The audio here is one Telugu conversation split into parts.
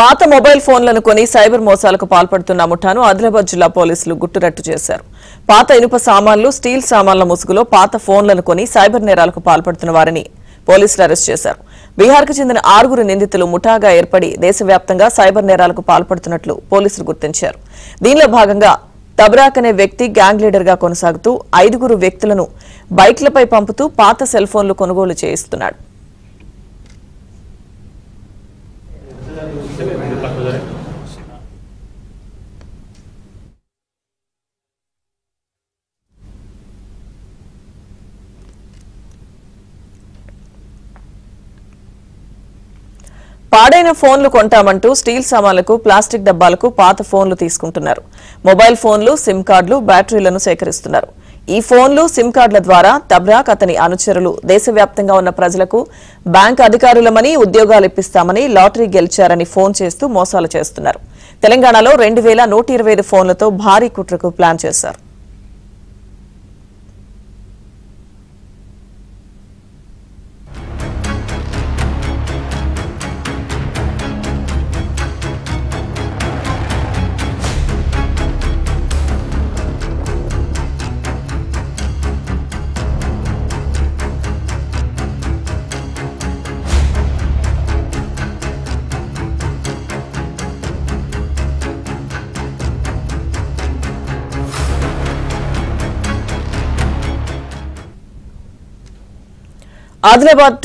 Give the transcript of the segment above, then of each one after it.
పాత మొబైల్ ఫోన్లను కొని సైబర్ మోసాలకు పాల్పడుతున్న ముఠాను ఆదిలాబాద్ జిల్లా పోలీసులు గుట్టురట్టు చేశారు. పాత ఇనుప సామాన్లు, స్టీల్ సామాన్ల ముసుగులో పాత ఫోన్లను కొని సైబర్ నేరాలకు పాల్పడుతున్న వారిని పోలీసులు అరెస్ట్ చేశారు. బీహార్కు చెందిన 6 నిందితులు ముఠాగా ఏర్పడి దేశవ్యాప్తంగా సైబర్ నేరాలకు పాల్పడుతున్నట్లు పోలీసులు గుర్తించారు. దీనిలో భాగంగా తబ్రాక్ అనే వ్యక్తి గ్యాంగ్ లీడర్ గా కొనసాగుతూ 5 వ్యక్తులను బైక్లపై పంపుతూ పాత సెల్ ఫోన్లు కొనుగోలు చేయిస్తున్నాడు. పాడైన ఫోన్లు కొంటామంటూ స్టీల్ సామాన్లకు, ప్లాస్టిక్ డబ్బాలకు పాత ఫోన్లు తీసుకుంటున్నారు. మొబైల్ ఫోన్లు, సిమ్ కార్డులు, బ్యాటరీలను సేకరిస్తున్నారు. ఈ ఫోన్లు, సిమ్ కార్డుల ద్వారా తబ్రాక్, అతని అనుచరులు దేశవ్యాప్తంగా ఉన్న ప్రజలకు బ్యాంక్ అధికారులమని, ఉద్యోగాలు ఇప్పిస్తామని, లాటరీ గెలిచారని ఫోన్ చేస్తూ మోసాలు చేస్తున్నారు. తెలంగాణలో 2125 ఫోన్లతో భారీ కుట్రకు ప్లాన్ చేశారు. ఆదిలాబాద్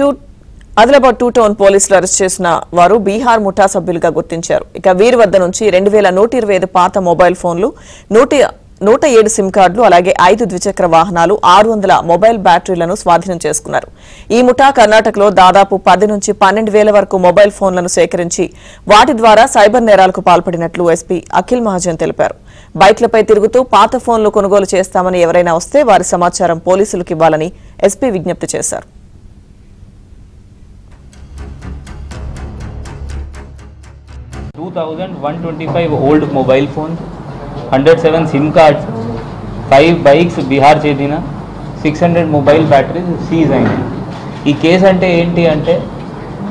2 టౌన్ పోలీసులు అరెస్ట్ చేసిన వారు బీహార్ ముఠా సభ్యులుగా గుర్తించారు. ఇక వీరి వద్ద నుంచి 2125 పాత మొబైల్ ఫోన్లు, 107 సిమ్ కార్డులు, అలాగే 5 ద్విచక్ర వాహనాలు, 600 మొబైల్ బ్యాటరీలను స్వాధీనం చేసుకున్నారు. ఈ ముఠా కర్ణాటకలో దాదాపు 10 నుంచి 12,000 వరకు మొబైల్ ఫోన్లను సేకరించి వాటి ద్వారా సైబర్ నేరాలకు పాల్పడినట్లు ఎస్పీ అఖిల్ మహాజన్ తెలిపారు. బైక్లపై తిరుగుతూ పాత ఫోన్లు కొనుగోలు చేస్తామని ఎవరైనా వస్తే వారి సమాచారం పోలీసులకు ఇవ్వాలని ఎస్పీ విజ్ఞప్తి చేశారు. 2125 old mobile phones, 107 SIM cards, 5 bikes Bihar చెందిన 600 మొబైల్ బ్యాటరీస్ సీజ్ అయినాయి. ఈ కేసు అంటే ఏంటి అంటే,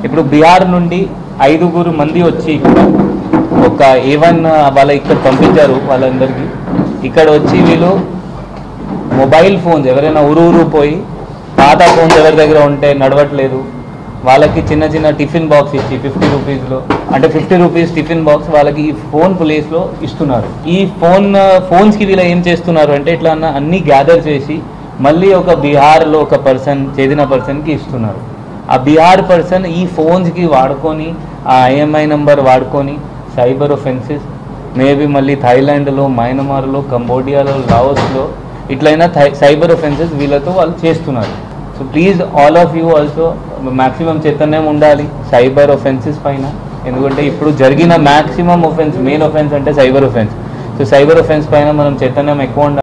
ఇప్పుడు బీహార్ నుండి 5 మంది వచ్చి ఇక్కడ ఒక A1 వాళ్ళ ఇక్కడ పంపించారు. వాళ్ళందరికీ ఇక్కడ వచ్చి వీళ్ళు మొబైల్ ఫోన్స్ ఎవరైనా ఊరు పోయి పాత ఫోన్స్ ఎవరి దగ్గర ఉంటే నడవట్లేదు వాళ్ళకి చిన్న టిఫిన్ బాక్స్ ఇచ్చి 50 రూపీస్లో, అంటే 50 రూపీస్ టిఫిన్ బాక్స్ వాళ్ళకి ఈ ఫోన్ ప్లేస్లో ఇస్తున్నారు. ఈ ఫోన్స్కి వీళ్ళు ఏం చేస్తున్నారు అంటే, ఇట్లా అన్నీ గ్యాదర్ చేసి మళ్ళీ ఒక బీహార్లో ఒక చెందిన పర్సన్కి ఇస్తున్నారు. ఆ బీహార్ పర్సన్ ఈ ఫోన్స్కి వాడుకొని, ఆ IMI నెంబర్ వాడుకొని సైబర్ ఒఫెన్సెస్ మేబీ మళ్ళీ థాయిలాండ్లో, మయన్మార్లో, కంబోడియాలో, లాఓస్లో ఇట్లయినా సైబర్ ఒఫెన్సెస్ వీళ్ళతో వాళ్ళు చేస్తున్నారు. So please all of you also maximum చైతన్యం ఉండాలి సైబర్ ఒఫెన్సెస్ పైన. ఎందుకంటే ఇప్పుడు జరిగిన మ్యాక్సిమం ఒఫెన్స్, మెయిన్ ఒఫెన్స్ అంటే cyber offence. So cyber offence పైన మనం చైతన్యం ఎక్కువ ఉండాలి.